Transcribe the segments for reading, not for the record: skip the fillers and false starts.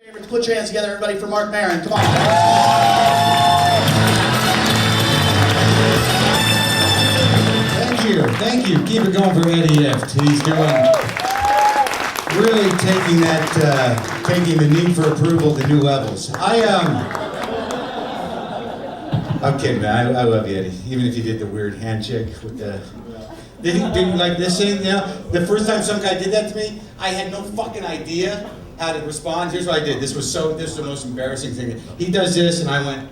Favorites, put your hands together, everybody, for Marc Maron. Come on. Thank you. Keep it going for Eddie F. He's really taking the need for approval to new levels. I'm kidding, man. I love you, Eddie. Even if you did the weird handshake with the. Did you like this thing? You know, the first time some guy did that to me, I had no fucking idea how to respond. Here's what I did. This was the most embarrassing thing. He does this, and I went.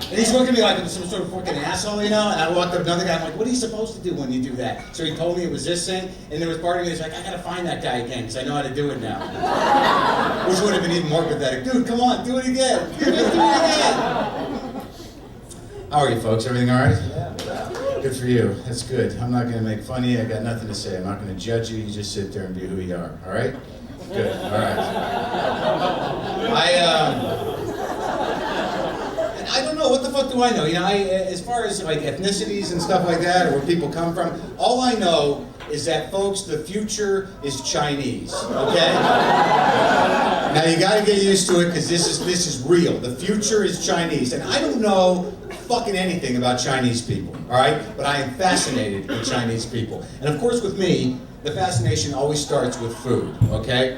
And he's looking at me like I'm some sort of fucking asshole, you know? And I walked up to another guy, I'm like, what are you supposed to do when you do that? So he told me it was this thing, and there was part of me that's like, I gotta find that guy again, because I know how to do it now. Which would have been even more pathetic. Dude, come on, do it again. Do it again. How are you folks? Everything all right? Yeah. Good for you. That's good. I'm not gonna make fun of you. I got nothing to say. I'm not gonna judge you. You just sit there and be who you are, all right? Good, all right. I don't know, what the fuck do I know? You know, as far as like ethnicities and stuff like that, or where people come from, all I know is that, folks, the future is Chinese, okay? Now you gotta get used to it, because this is real. The future is Chinese, and I don't know fucking anything about Chinese people, all right? But I am fascinated with Chinese people. And of course with me, the fascination always starts with food, okay?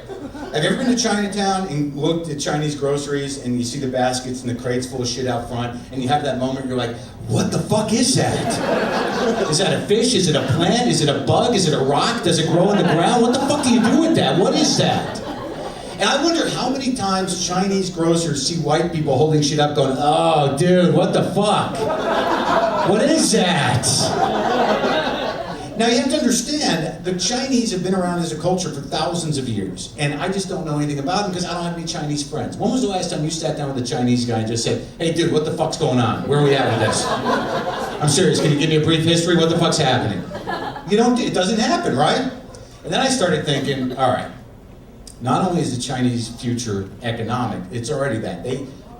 Have you ever been to Chinatown and looked at Chinese groceries and you see the baskets and the crates full of shit out front, and you have that moment you're like, what the fuck is that? Is that a fish? Is it a plant? Is it a bug? Is it a rock? Does it grow in the ground? What the fuck do you do with that? What is that? And I wonder how many times Chinese grocers see white people holding shit up going, oh dude, what the fuck? What is that? Now you have to understand, the Chinese have been around as a culture for thousands of years, and I just don't know anything about them because I don't have any Chinese friends. When was the last time you sat down with a Chinese guy and just said, hey dude, what the fuck's going on? Where are we at with this? I'm serious, can you give me a brief history? What the fuck's happening? You don't, it doesn't happen, right? And then I started thinking, all right, not only is the Chinese future economic, it's already that.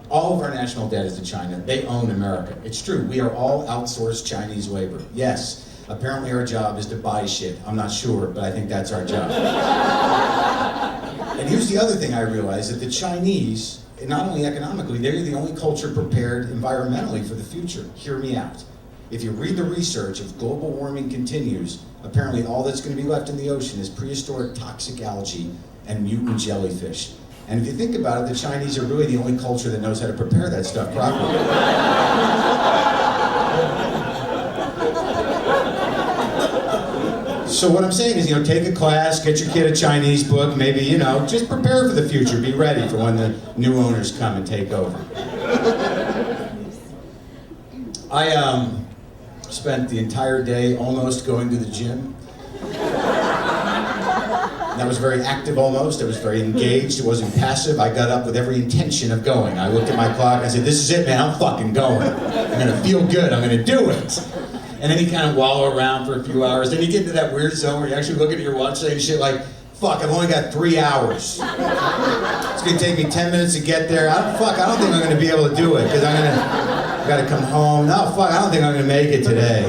All of our national debt is to China. They own America. It's true, we are all outsourced Chinese labor. Yes. Apparently our job is to buy shit. I'm not sure, but I think that's our job. And here's the other thing I realized, that the Chinese, not only economically, they're the only culture prepared environmentally for the future. Hear me out. If you read the research, if global warming continues, apparently all that's going to be left in the ocean is prehistoric toxic algae and mutant jellyfish. And if you think about it, the Chinese are really the only culture that knows how to prepare that stuff properly. So what I'm saying is, you know, take a class, get your kid a Chinese book, maybe, you know, just prepare for the future, be ready for when the new owners come and take over. I spent the entire day almost going to the gym. That was very active almost, I was very engaged, it wasn't passive. I got up with every intention of going. I looked at my clock and I said, this is it, man, I'm fucking going. I'm gonna feel good, I'm gonna do it. And then you kind of wallow around for a few hours. Then you get into that weird zone where you actually look at your watch saying shit like, fuck, I've only got 3 hours. It's gonna take me 10 minutes to get there. I don't think I'm gonna be able to do it, because I gotta come home. No, fuck, I don't think I'm gonna make it today.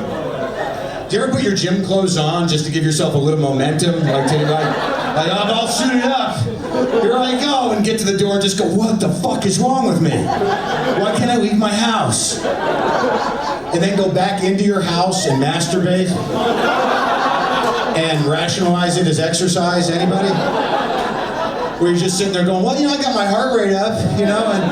Do you ever put your gym clothes on just to give yourself a little momentum? Like I'll suit it up. Here I go, and get to the door and just go, what the fuck is wrong with me? Why can't I leave my house? And then go back into your house and masturbate and rationalize it as exercise. Anybody? Where you're just sitting there going, well, you know, I got my heart rate up, you know, and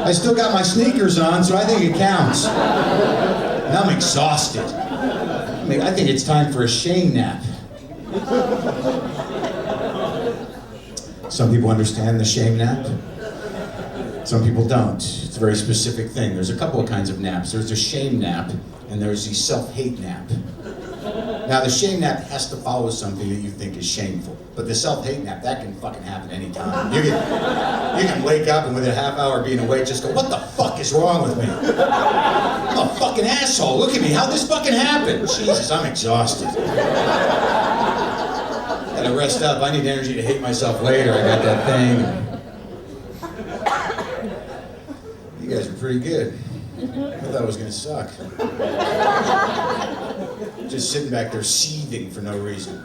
I still got my sneakers on, so I think it counts. And I'm exhausted. I think it's time for a shame nap. Some people understand the shame nap. Some people don't. It's a very specific thing. There's a couple of kinds of naps. There's the shame nap, and there's the self-hate nap. Now, the shame nap has to follow something that you think is shameful. But the self-hate nap, that can fucking happen anytime. You can wake up and within a half hour of being awake, just go, what the fuck is wrong with me? I'm a fucking asshole. Look at me. How'd this fucking happen? Jesus, I'm exhausted. Gotta rest up. I need energy to hate myself later. I got that thing. You guys are pretty good. I thought it was gonna suck. just sitting back there seething for no reason.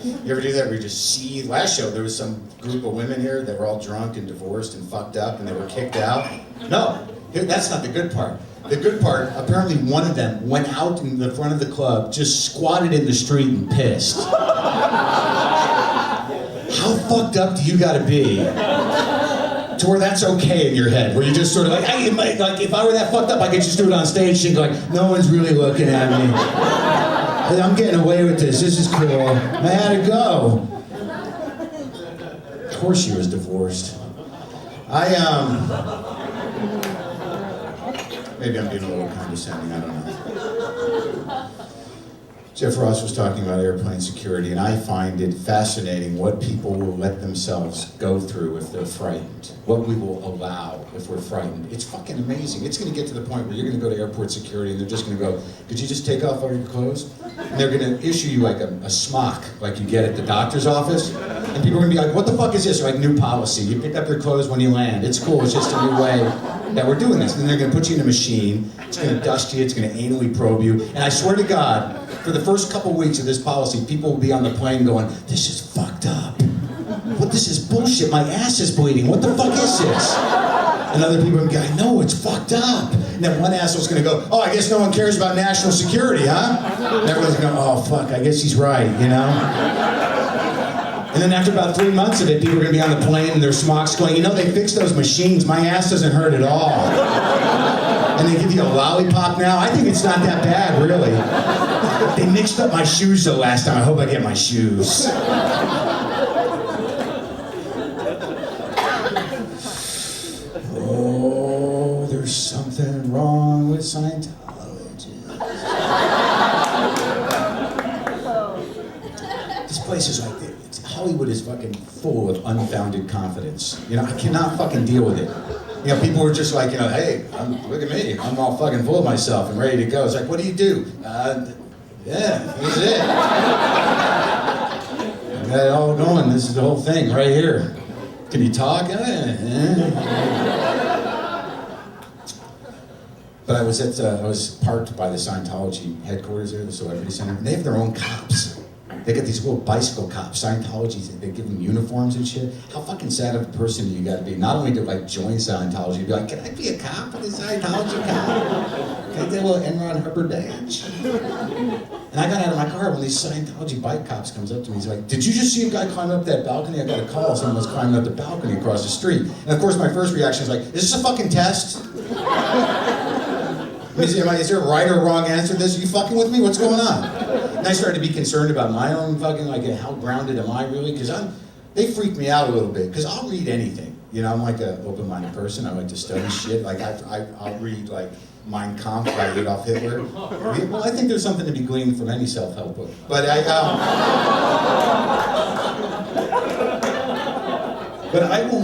You ever do that where you just seethe? Last show, there was some group of women here that were all drunk and divorced and fucked up and they were kicked out. No, that's not the good part. The good part, apparently one of them went out in the front of the club, just squatted in the street and pissed. How fucked up do you gotta be to where that's okay in your head? Where you're just sort of like, hey, like if I were that fucked up, I could just do it on stage and go like, no one's really looking at me. I'm getting away with this is cool. I had to go. Of course she was divorced. Maybe I'm being a little condescending, I don't know. Jeff Ross was talking about airplane security, and I find it fascinating what people will let themselves go through if they're frightened. What we will allow if we're frightened. It's fucking amazing. It's going to get to the point where you're going to go to airport security and they're just going to go, could you just take off all your clothes? And they're going to issue you like a smock, like you get at the doctor's office. And people are going to be like, what the fuck is this? Like, new policy. You pick up your clothes when you land. It's cool. It's just a new way that we're doing this. And then they're going to put you in a machine. It's going to dust you. It's going to anally probe you. And I swear to God, for the first couple weeks of this policy, people will be on the plane going, this is fucked up. What, this is bullshit. My ass is bleeding. What the fuck is this? And other people will be like, no, it's fucked up. And then one asshole's going to go, oh, I guess no one cares about national security, huh? And everyone's going, oh, fuck, I guess he's right, you know? And then after about 3 months of it, people are going to be on the plane and their smocks going, you know, they fixed those machines. My ass doesn't hurt at all. And they give you a lollipop now. I think it's not that bad, really. They mixed up my shoes the last time. I hope I get my shoes. Oh, there's something wrong with Scientology. This place is like, Hollywood is fucking full of unfounded confidence. You know, I cannot fucking deal with it. You know, people were just like, you know, hey, look at me. I'm all fucking full of myself and ready to go. It's like, what do you do? Yeah, this is it. I got it all going. This is the whole thing right here. Can you talk? But I was parked by the Scientology headquarters there, the Celebrity Center, and they have their own cops. They get these little bicycle cops, Scientology, they give them uniforms and shit. How fucking sad of a person do you gotta be? Not only to like join Scientology, you'd be like, can I be a cop with a Scientology cop? Can I get a little Enron Hubbard badge? And I got out of my car when these Scientology bike cops comes up to me. He's like, did you just see a guy climb up that balcony? I got a call, someone was climbing up the balcony across the street. And of course my first reaction is like, is this a fucking test? Is there a right or wrong answer to this? Are you fucking with me? What's going on? And I started to be concerned about my own fucking, like, how grounded am I really? Because they freak me out a little bit, because I'll read anything. You know, I'm like an open-minded person. I like to study shit. Like, I'll read, like, Mein Kampf by Adolf Hitler. Well, I think there's something to be gleaned from any self-help book. But but I will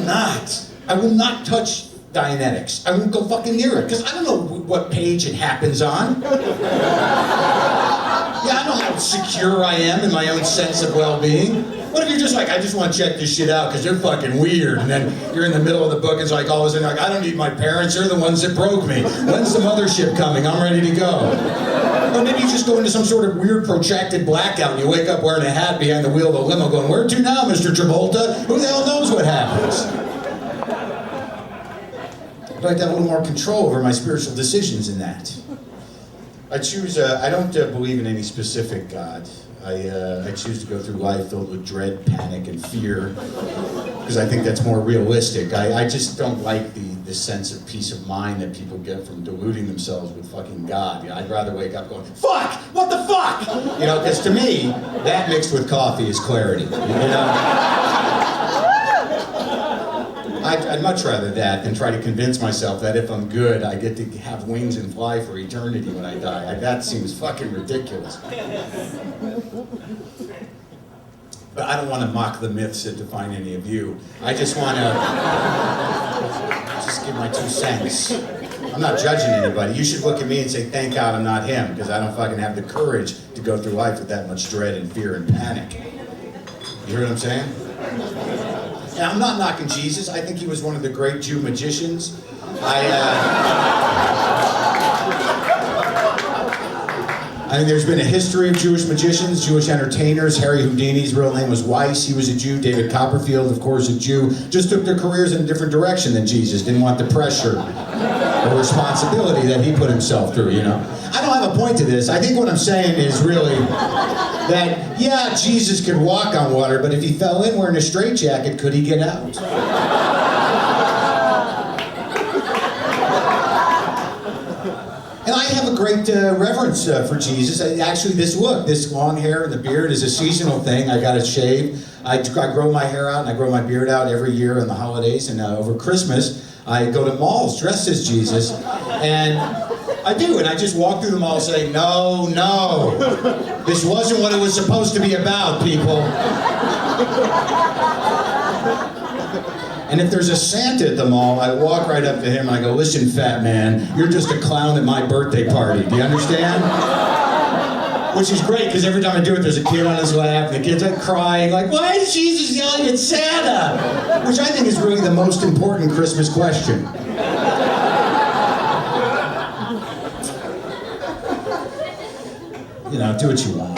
not touch Dianetics. I won't go fucking near it, because I don't know what page it happens on. Yeah, I know how secure I am in my own sense of well-being. What if you're just like, I just want to check this shit out because they're fucking weird, and then you're in the middle of the book and it's like all of a sudden like, I don't need my parents, they're the ones that broke me. When's the mothership coming? I'm ready to go. Or maybe you just go into some sort of weird protracted blackout and you wake up wearing a hat behind the wheel of a limo going, where to now, Mr. Travolta? Who the hell knows what happens? I'd like to have a little more control over my spiritual decisions in that. I don't believe in any specific God. I choose to go through life filled with dread, panic, and fear, because I think that's more realistic. I just don't like the sense of peace of mind that people get from deluding themselves with fucking God. You know, I'd rather wake up going, fuck, what the fuck? You know, because to me, that mixed with coffee is clarity. You know? I'd much rather that than try to convince myself that if I'm good, I get to have wings and fly for eternity when I die. That seems fucking ridiculous. But I don't want to mock the myths that define any of you. I just want to just give my 2 cents. I'm not judging anybody. You should look at me and say, thank God I'm not him, because I don't fucking have the courage to go through life with that much dread and fear and panic. You hear what I'm saying? And I'm not knocking Jesus. I think he was one of the great Jew magicians. I I mean, there's been a history of Jewish magicians, Jewish entertainers. Harry Houdini's real name was Weiss. He was a Jew. David Copperfield, of course, a Jew. Just took their careers in a different direction than Jesus. Didn't want the pressure or responsibility that he put himself through, you know. I don't have a point to this. I think what I'm saying is really that, yeah, Jesus could walk on water, but if he fell in wearing a straitjacket, could he get out? And I have a great reverence for Jesus. Actually, this look, this long hair and the beard is a seasonal thing. I got it shaved. I grow my hair out and I grow my beard out every year on the holidays. And over Christmas, I go to malls dressed as Jesus. And I do. And I just walk through the mall saying, no, no. This wasn't what it was supposed to be about, people. And if there's a Santa at the mall, I walk right up to him and I go, listen, fat man, you're just a clown at my birthday party. Do you understand? Which is great, because every time I do it, there's a kid on his lap, and the kid's like crying, like, why is Jesus yelling at Santa? Which I think is really the most important Christmas question. You know, do what you want.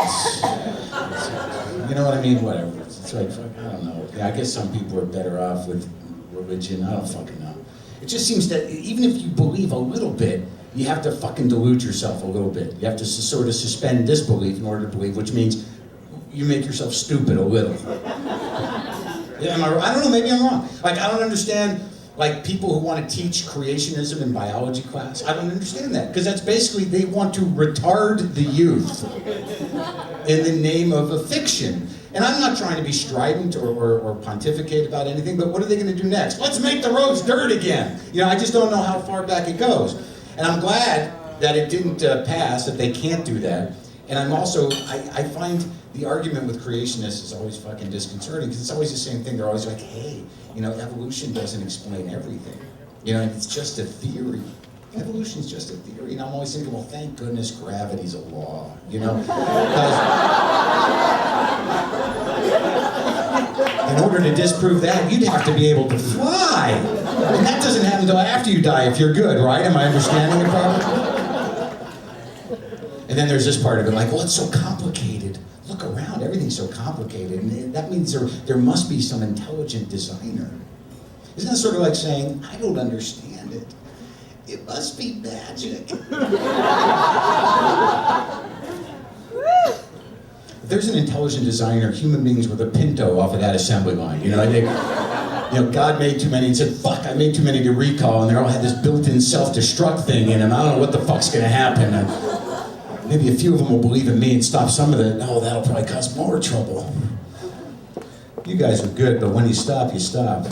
You know what I mean? Whatever. It's like, I don't know. Yeah, I guess some people are better off with religion. I don't fucking know. It just seems that even if you believe a little bit, you have to fucking delude yourself a little bit. You have to sort of suspend disbelief in order to believe, which means you make yourself stupid a little. Yeah, I don't know, maybe I'm wrong. Like, I don't understand, like, people who want to teach creationism in biology class. I don't understand that, because that's basically, they want to retard the youth in the name of a fiction. And I'm not trying to be strident or pontificate about anything, but what are they going to do next? Let's make the roads dirt again. You know, I just don't know how far back it goes. And I'm glad that it didn't pass, that they can't do that. And I'm also, I find the argument with creationists is always fucking disconcerting, because it's always the same thing. They're always like, hey, you know, evolution doesn't explain everything. You know, it's just a theory. Evolution's just a theory. And I'm always thinking, well, thank goodness gravity's a law, you know? In order to disprove that, you'd have to be able to fly. And that doesn't happen until after you die, if you're good, right? Am I understanding it properly? And then there's this part of it, like, well, it's so complicated. Look around, everything's so complicated. And that means there must be some intelligent designer. Isn't that sort of like saying, I don't understand it. It must be magic. If there's an intelligent designer, human beings were the Pinto off of that assembly line. You know, God made too many and said, fuck, I made too many to recall, and they all had this built-in self-destruct thing in them. I don't know what the fuck's gonna happen. And maybe a few of them will believe in me and stop some of it. Oh, that'll probably cause more trouble. You guys are good, but when you stop, you stop.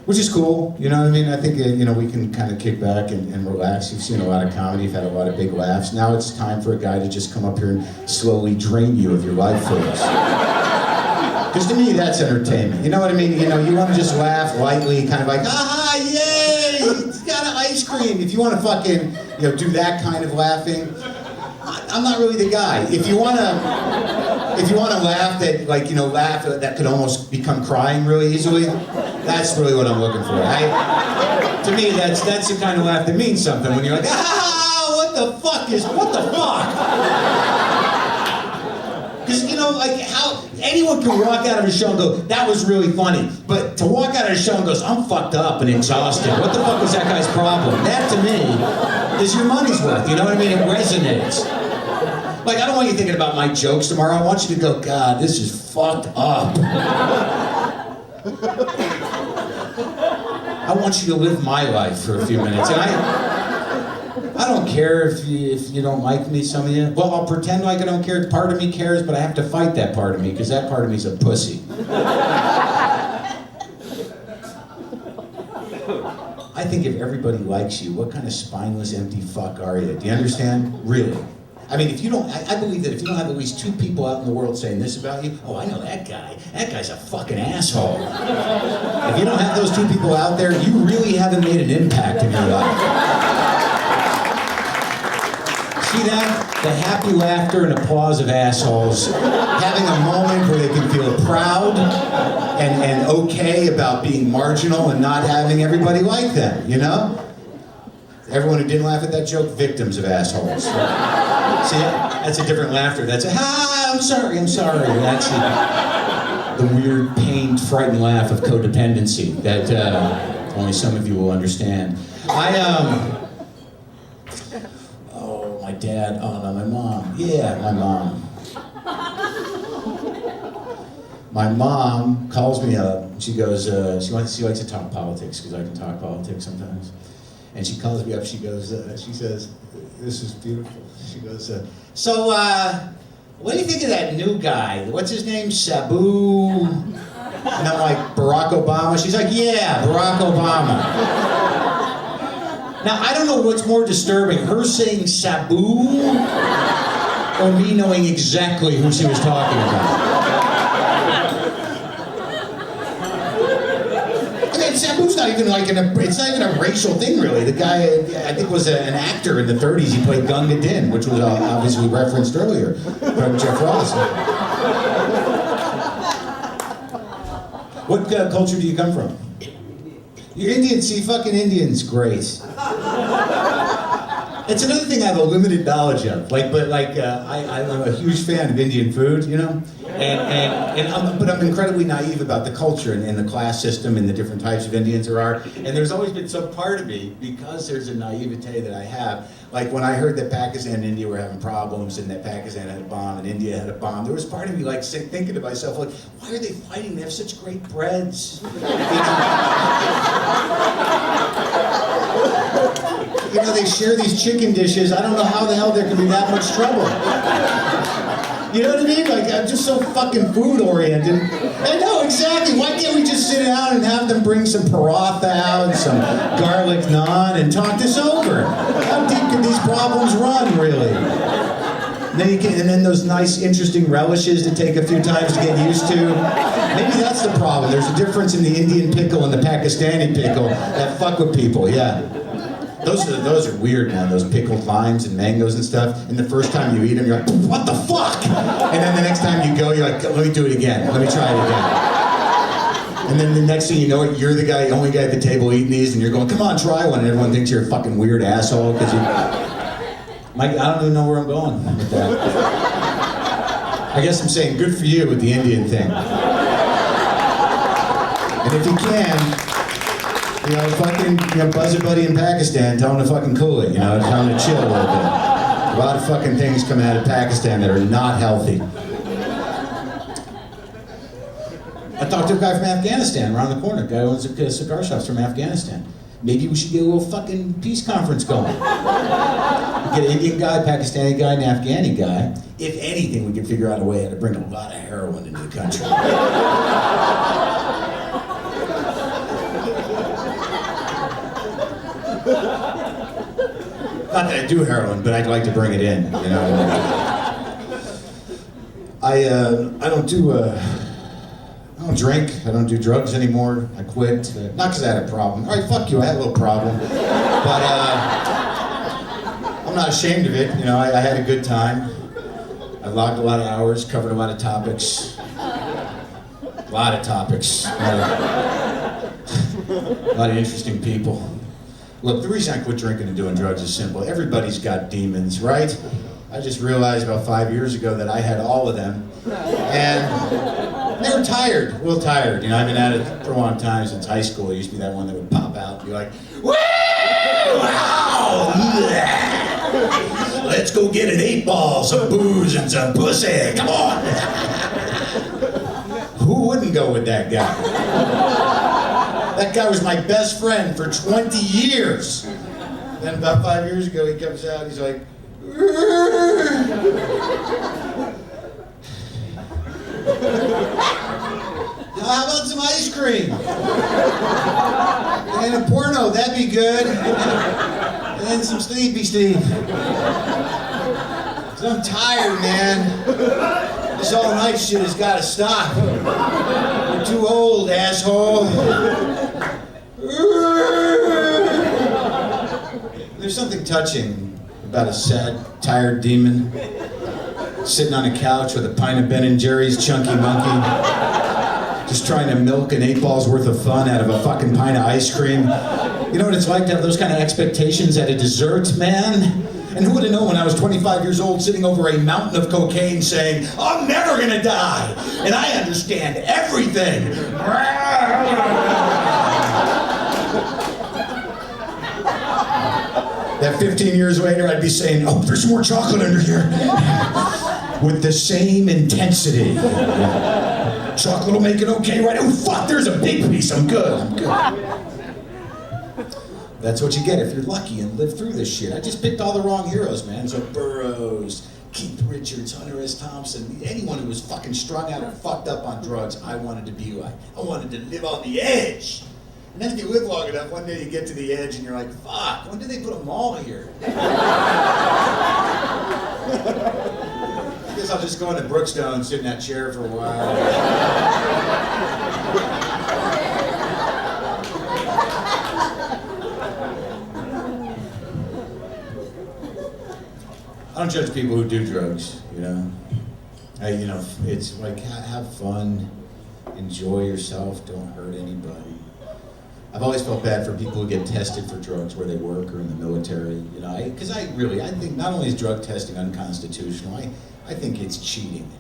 Which is cool, you know what I mean? I think, you know, we can kind of kick back and relax. You've seen a lot of comedy, you've had a lot of big laughs. Now it's time for a guy to just come up here and slowly drain you of your life force. Because to me, that's entertainment. You know what I mean? You know, you want to just laugh lightly, kind of like, aha, yay, it's got an ice cream. If you want to fucking, you know, do that kind of laughing, I'm not really the guy. If you want to laugh that, like, you know, laugh that could almost become crying really easily, that's really what I'm looking for. To me, that's the kind of laugh that means something, when you're like, what the fuck? Because, you know, like, how anyone can walk out of a show and go, that was really funny. But to walk out of a show and goes, I'm fucked up and exhausted. What the fuck was that guy's problem? That, to me, is your money's worth. You know what I mean? It resonates. Like, I don't want you thinking about my jokes tomorrow. I want you to go, God, this is fucked up. I want you to live my life for a few minutes. And I don't care if you don't like me, some of you. Well, I'll pretend like I don't care. Part of me cares, but I have to fight that part of me, because that part of me is a pussy. I think if everybody likes you, what kind of spineless, empty fuck are you? Do you understand? Really. I mean, if you don't, I believe that if you don't have at least 2 people out in the world saying this about you, oh, I know that guy. That guy's a fucking asshole. If you don't have those 2 people out there, you really haven't made an impact in your life. See that? The happy laughter and applause of assholes having a moment where they can feel proud and okay about being marginal and not having everybody like them, you know? Everyone who didn't laugh at that joke, victims of assholes. See, that's a different laughter. That's a, I'm sorry. That's the weird, pained, frightened laugh of codependency that only some of you will understand. Oh, my dad, oh no, my mom. Yeah, my mom. My mom calls me up, she goes, she likes to talk politics, because I can talk politics sometimes. And she calls me up, she goes, she says, this is beautiful. She goes, so, what do you think of that new guy? What's his name? Sabu? And I'm like, Barack Obama? She's like, yeah, Barack Obama. Now, I don't know what's more disturbing, her saying Sabu, or me knowing exactly who she was talking about. Sabu's not even like it's not even a racial thing, really. The guy, I think, was an actor in the 30s. He played Gunga Din, which was obviously referenced earlier from Jeff Ross. What culture do you come from? You're Indian. See, fucking Indian's great. It's another thing I have a limited knowledge of. I'm a huge fan of Indian food, you know? But I'm incredibly naive about the culture and the class system and the different types of Indians there are. And there's always been some part of me, because there's a naivete that I have, like when I heard that Pakistan and India were having problems and that Pakistan had a bomb and India had a bomb, there was part of me like thinking to myself, like, why are they fighting? They have such great breads. You know, they share these chicken dishes. I don't know how the hell there can be that much trouble. You know what I mean? Like, I'm just so fucking food-oriented. I know, exactly. Why can't we just sit down and have them bring some paratha out and some garlic naan and talk this over? How deep can these problems run, really? And then those nice, interesting relishes to take a few times to get used to. Maybe that's the problem. There's a difference in the Indian pickle and the Pakistani pickle that fuck with people, yeah. Those are weird, man, those pickled limes and mangoes and stuff. And the first time you eat them, you're like, what the fuck? And then the next time you go, you're like, let me do it again. Let me try it again. And then the next thing you know, you're the only guy at the table eating these, and you're going, come on, try one. And everyone thinks you're a fucking weird asshole, because I don't even know where I'm going with that. I guess I'm saying good for you with the Indian thing. And if you can, you know, fucking, buzz a buddy in Pakistan, tell him to fucking cool it, tell him to chill a little bit. A lot of fucking things coming out of Pakistan that are not healthy. I talked to a guy from Afghanistan around the corner, a guy who owns cigar shops from Afghanistan. Maybe we should get a little fucking peace conference going. Get an Indian guy, Pakistani guy, and an Afghani guy. If anything, we could figure out a way how to bring a lot of heroin into the country. Not that I do heroin, but I'd like to bring it in, I don't drink, I don't do drugs anymore, I quit. Not because I had a problem. All right, fuck you, I had a little problem. But I'm not ashamed of it, I had a good time. I logged a lot of hours, covered a lot of topics. A lot of topics. A lot of interesting people. Look, the reason I quit drinking and doing drugs is simple. Everybody's got demons, right? I just realized about 5 years ago that I had all of them. And they were tired, real tired. I've been at it for a long time, since high school. It used to be that one that would pop out and be like, woo! Wow! Let's go get an 8-ball, some booze, and some pussy. Come on! Who wouldn't go with that guy? That guy was my best friend for 20 years. Then about 5 years ago, he comes out, he's like, how about some ice cream? And a porno, that'd be good. And then some Sleepy Steve. So I'm tired, man. This all night shit has got to stop. You're too old, asshole. There's something touching about a sad, tired demon sitting on a couch with a pint of Ben & Jerry's Chunky Monkey, just trying to milk an 8-ball's worth of fun out of a fucking pint of ice cream. You know what it's like to have those kind of expectations at a dessert, man? And who would have known when I was 25 years old sitting over a mountain of cocaine saying, I'm never gonna die, and I understand everything. That 15 years later I'd be saying, oh, there's more chocolate under here. With the same intensity. Chocolate will make it okay, right? Oh, fuck, there's a big piece, I'm good. That's what you get if you're lucky and live through this shit. I just picked all the wrong heroes, man. So Burroughs, Keith Richards, Hunter S. Thompson, anyone who was fucking strung out and fucked up on drugs, I wanted to be like. I wanted to live on the edge. And then if you live long enough, one day you get to the edge and you're like, fuck, when did they put a mall here? I guess I'll just go into Brookstone, sit in that chair for a while. I don't judge people who do drugs, you know. It's like, have fun, enjoy yourself, don't hurt anybody. I've always felt bad for people who get tested for drugs where they work or in the military, you know, because I think not only is drug testing unconstitutional, I think it's cheating.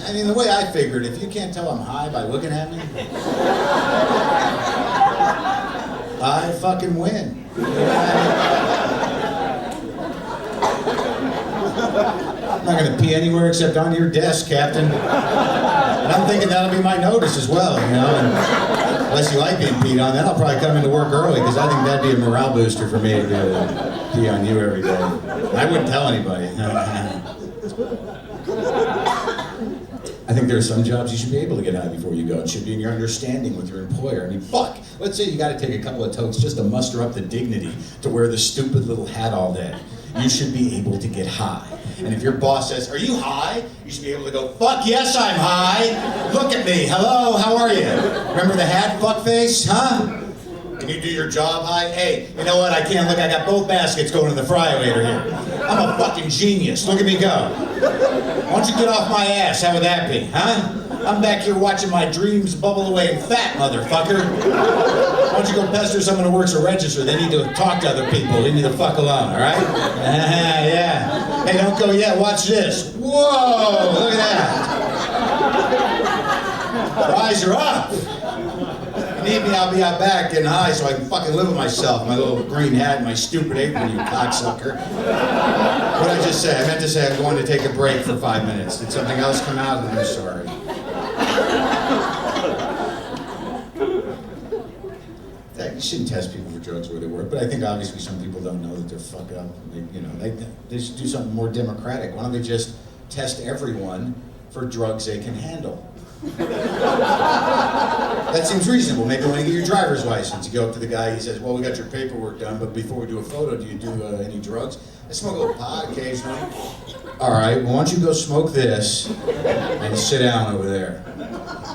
I mean, the way I figured, if you can't tell I'm high by looking at me, I fucking win. I'm not gonna pee anywhere except on your desk, Captain. And I'm thinking that'll be my notice as well, you know. And unless you like being peed on, then I'll probably come into work early because I think that'd be a morale booster for me to pee on you every day. I wouldn't tell anybody. I think there are some jobs you should be able to get high before you go. It should be in your understanding with your employer. I mean, fuck. Let's say you got to take a couple of totes just to muster up the dignity to wear the stupid little hat all day. You should be able to get high. And if your boss says, are you high? You should be able to go, fuck yes, I'm high. Look at me. Hello, how are you? Remember the hat, fuckface? Huh? Can you do your job high? Hey, you know what? I can't look. I got both baskets going in the fryer-later here. I'm a fucking genius. Look at me go. Why don't you get off my ass? How would that be, huh? I'm back here watching my dreams bubble away in fat, motherfucker. Why don't you go pester someone who works a register? They need to talk to other people. They need to fuck alone, all right? Yeah. Hey, don't go yet. Watch this. Whoa, look at that. Rise her up. If you need me, I'll be out back getting high so I can fucking live with myself. My little green hat and my stupid apron, you cocksucker. What did I just say? I meant to say I'm going to take a break for 5 minutes. Did something else come out? I'm sorry. You shouldn't test people for drugs where they work, but I think obviously some people don't know that they're fucked up. They should do something more democratic. Why don't they just test everyone for drugs they can handle? That seems reasonable. Maybe when you get your driver's license, you go up to the guy, he says, well, we got your paperwork done, but before we do a photo, do you do any drugs? I smoke a little pot occasionally. All right, well, why don't you go smoke this and sit down over there.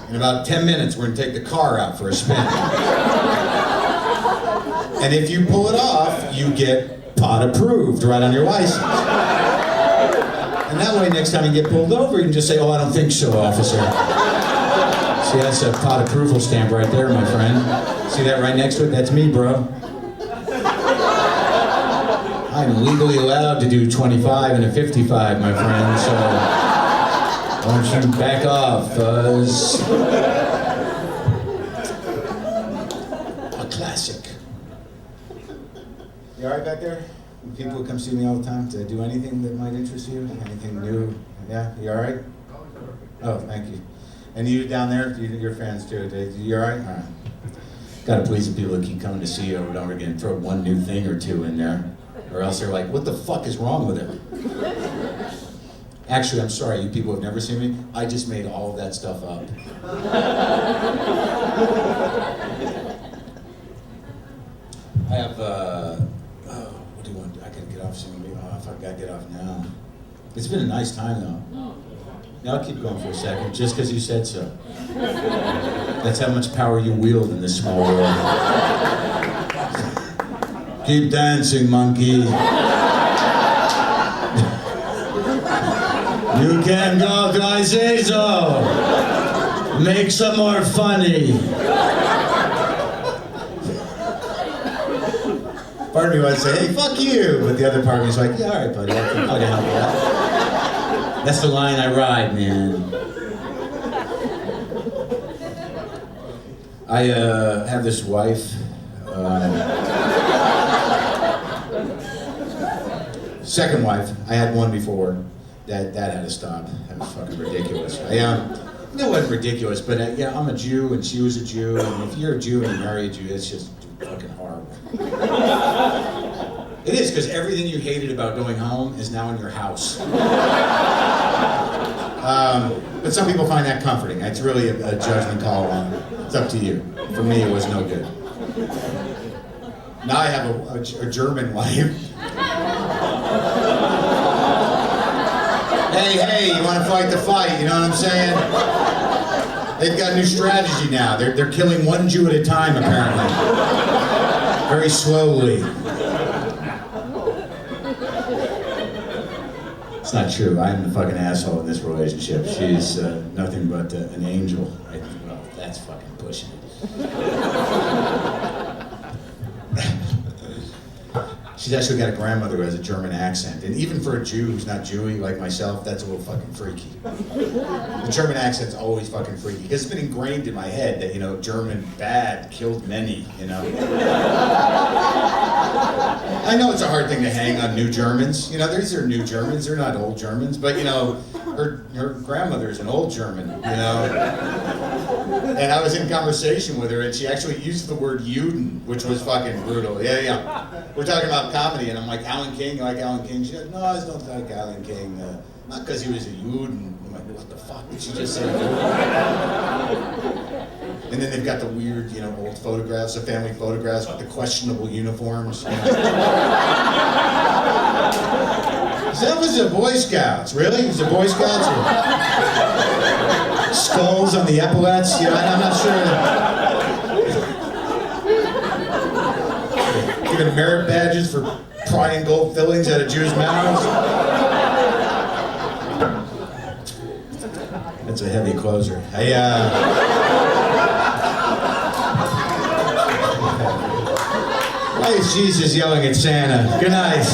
In about 10 minutes, we're gonna take the car out for a spin. And if you pull it off, you get pot approved right on your license. And that way, next time you get pulled over, you can just say, oh, I don't think so, officer. See, that's a pot approval stamp right there, my friend. See that right next to it? That's me, bro. I'm legally allowed to do 25 and a 55, my friend, so why don't you back off, Fuzz? A classic. You all right back there? People who come see me all the time to do anything that might interest you? Anything new? Yeah? You all right? Oh, thank you. And you down there, you're fans too. You all right? All right. Gotta please the people that keep coming to see you over and over again. Throw one new thing or two in there. Or else they're like, what the fuck is wrong with it? Actually, I'm sorry, you people have never seen me. I just made all of that stuff up. I have, what do you want? I gotta get off soon. Oh, if I gotta get off now. It's been a nice time though. Now I'll keep going for a second, just because you said so. That's how much power you wield in this small world. Keep dancing, monkey. You can go to I say so. Make some more funny. part of me wants to say, hey, fuck you, but the other part of me is like, yeah, all right, buddy, I can fucking help you out. That's the line I ride, man. I have this wife. Second wife. I had one before. That had to stop. That was fucking ridiculous. It wasn't ridiculous, but yeah, I'm a Jew and she was a Jew, and if you're a Jew and you marry a Jew, it's just fucking horrible. It is, because everything you hated about going home is now in your house. But some people find that comforting. It's really a judgment call. It's up to you. For me, it was no good. Now I have a German wife. Hey, you want to fight the fight, you know what I'm saying? They've got a new strategy now. They're killing one Jew at a time, apparently. Very slowly. It's not true. I'm the fucking asshole in this relationship. She's nothing but an angel. Well, that's fucking pushing it. She's actually got a grandmother who has a German accent. And even for a Jew who's not Jewy like myself, that's a little fucking freaky. The German accent's always fucking freaky. Because it's been ingrained in my head that, German bad killed many, I know it's a hard thing to hang on new Germans. These are new Germans, they're not old Germans. But, her grandmother's an old German, And I was in conversation with her, and she actually used the word Juden, which was fucking brutal. Yeah. We're talking about comedy, and I'm like, Alan King, you like Alan King? She said, no, I just don't like Alan King. Not because he was a Juden. I'm like, what the fuck did she just say? And then they've got the weird, old photographs, the family photographs with the questionable uniforms. That was the Boy Scouts, really? Was the Boy Scouts? Or skulls on the epaulets? I'm not sure. Giving merit badges for prying gold fillings out of Jews' mouths. That's a heavy closer. Hey, why is Jesus yelling at Santa? Good night.